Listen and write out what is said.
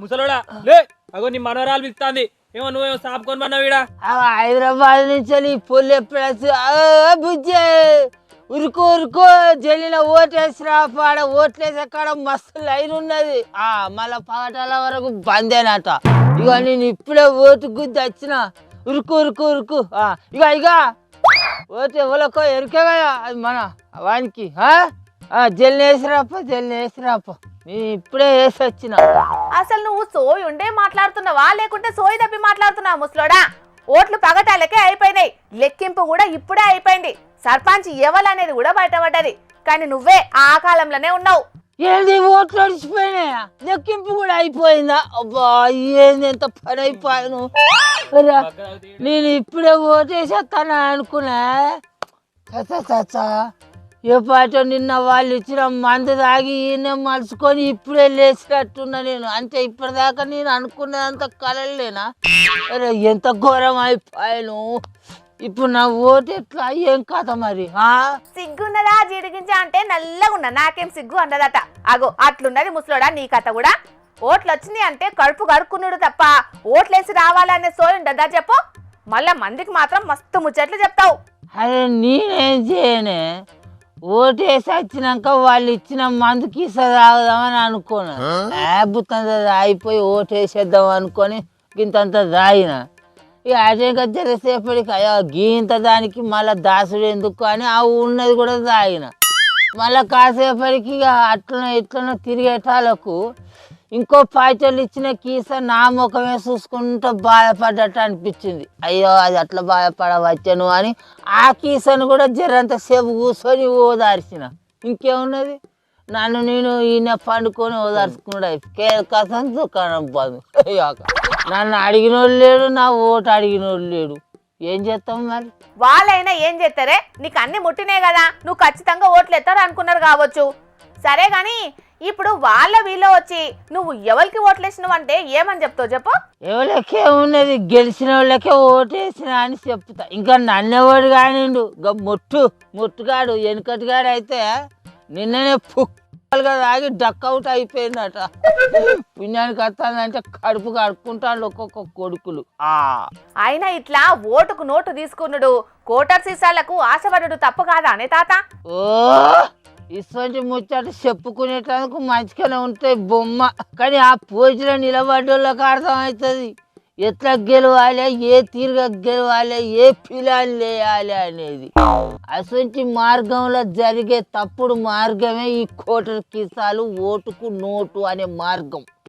ముసలోడా లే అగో నీ మనవరాలు పిలుస్తాంది ఏమో నువ్వేమో సాపుకొని పన్నావు ఈడ హైదరాబాద్ నుంచి పొల్లు ఎప్పుడు బుజ్జే ఉరుకు ఉరుకు జల్లిన ఓటేసిరా పాడ ఓట్లేసే కాడ మస్తు లైన్ ఉన్నది మళ్ళా పగటాల వరకు బందేనట ఇక నేను ఇప్పుడే ఓటు గుద్ది వచ్చిన ఉరుకు ఉరుకు ఉరుకు ఇక ఓటు ఎవరికో ఎరికే కదా అది మన వానికి జల్లి వేసిరాప నేను ఇప్పుడే వేసి వచ్చిన. అసలు నువ్వు సోయి ఉండే మాట్లాడుతున్నావా లేకుంటే సోయి తప్పి మాట్లాడుతున్నావా ముసలోడా? ఓట్లు పగటాలకే అయిపోయినాయి, లెక్కింపు కూడా ఇప్పుడే అయిపోయింది, సర్పంచ్ ఎవలనేది కూడా బయటపడ్డది. కానీ నువ్వే ఆ కాలంలోనే ఉన్నావు. ఏంది ఓట్లు అడిచిపోయినాయా? లెక్కింపు కూడా అయిపోయిందా? అబ్బా ఏంది ఎంత పని అయిపోయాను. నేను ఇప్పుడే ఓటేసేస్తాను అనుకున్నా. చచ్చా ఏ పాటో నిన్న వాళ్ళు ఇచ్చిన మందు తాగి ఈయన మలుచుకొని ఇప్పుడే లేచినట్టున్నా నేను. అంటే ఇప్పటిదాకా నేను అనుకున్నదంత కలలేనా? అరే ఎంత ఘోరం అయిపోయాను. ఇప్పుడు నా ఓటు ఎట్లా ఏం కథ మరి? సిగ్గున్నదా జీడిగించా అంటే నల్లగా ఉన్నా, నాకేం సిగ్గు అన్నదట. అగో అట్లున్నది ముసలోడా నీ కథ కూడా. ఓట్లు వచ్చినాయి అంటే కడుపు కడుక్కున్నాడు తప్ప ఓట్లేసి రావాలనే సోయి ఉండదా చెప్పు? మళ్ళా మందికి మాత్రం మస్తు ముచ్చట్లు చెప్తావు. అరే నేనేం చేయనే, ఓటేసి వచ్చినాక వాళ్ళు ఇచ్చిన మందుకి ఇస తాగుదామని అనుకున్నాను. అద్భుతం అయిపోయి ఓటేసేద్దాం అనుకొని ఇంతంత తాగిన. ఇక అటేగా జరిసేపటికి అయ్యో గీంత దానికి మళ్ళీ దాసుడు ఎందుకు అని ఉన్నది కూడా తాగిన. మళ్ళీ కాసేపటికి ఇక అట్లనో ఇట్లనో తిరిగేటాలకు ఇంకో పాయిటోళ్ళు ఇచ్చిన కీస నా ముఖమే చూసుకుంటూ బాధపడ్డట్టు అనిపించింది. అయ్యో అది అట్లా బాధపడవచ్చాను అని ఆ కీసను కూడా జరంత సేపు కూర్చొని ఓదార్చిన. ఇంకేమున్నది, నన్ను నేను ఈయన పండుకొని ఓదార్చుకున్నాడు. కేకసం దుకాణం బంధు. నన్ను అడిగినోడు లేడు, నా ఓటు అడిగినోడు లేడు. ఏం చేస్తాం మరి? వాళ్ళైనా ఏం చేస్తారే, నీకు అన్ని ముట్టినే కదా, నువ్వు ఖచ్చితంగా ఓట్లు ఎత్తారు అనుకున్నారు కావచ్చు. సరే గాని ఇప్పుడు వాళ్ళ వీళ్ళు వచ్చి నువ్వు ఎవరికి ఓట్లేసినావు అంటే ఏమని చెప్తావు చెప్పు? ఎవరికే ఉన్నది, గెలిచిన వాళ్ళకే ఓటేసిన అని చెప్తా. ఇంకా నన్నెవాడు కానిండు మొట్టుగాడు వెనుకటిగాడు అయితే నిన్ననే పుక్కలుగా తాగి డక్అవుట్ అయిపోయిందట. పుణ్యానికి వస్తుందంటే కడుపు కడుక్కుంటాడు ఒక్కొక్క కొడుకులు. అయినా ఇట్లా ఓటుకు నోటు తీసుకున్నాడు కోటర్ సీసాలకు ఆశపడు తప్పు కాదా అనే తాత? ఓ ఇటువంటి ముచ్చట చెప్పుకునేటందుకు మంచిగానే ఉంటాయి బొమ్మ. కానీ ఆ పోజులో నిలబడ్డోళ్ళకి అర్థమవుతుంది ఎట్లా గెలవాలి, ఏ తీరుగా గెలవాలి, ఏ పిలాన్ని వేయాలి అనేది. అటువంటి మార్గంలో జరిగే తప్పుడు మార్గమే ఈ కోటర్ కిసాలు ఓటుకు నోటు అనే మార్గం.